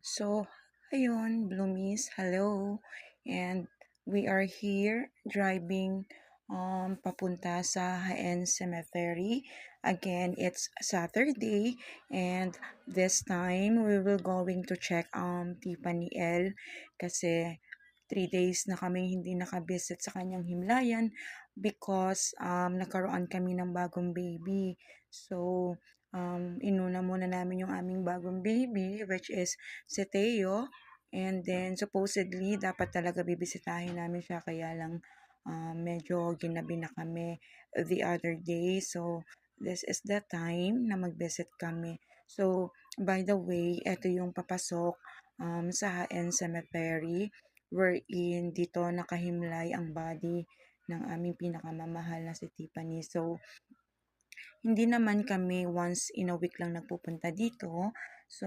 So, ayun, Bloomies, hello. And we are here driving papunta sa Haen Cemetery. Again, it's Saturday and this time we will going to check Tiffany L kasi 3 days na kami hindi nakabisit sa kanyang himlayan because nagkaroon kami ng bagong baby. So, inuna muna namin yung aming bagong baby which is si Teo. And then, supposedly, dapat talaga bibisitahin namin siya. Kaya lang, medyo ginabi na kami the other day. So, this is the time na mag-visit kami. So, by the way, ito yung papasok sa Haen Cemetery wherein dito nakahimlay ang body ng aming pinakamamahal na si Tiffany. So, hindi naman kami once in a week lang nagpupunta dito. So,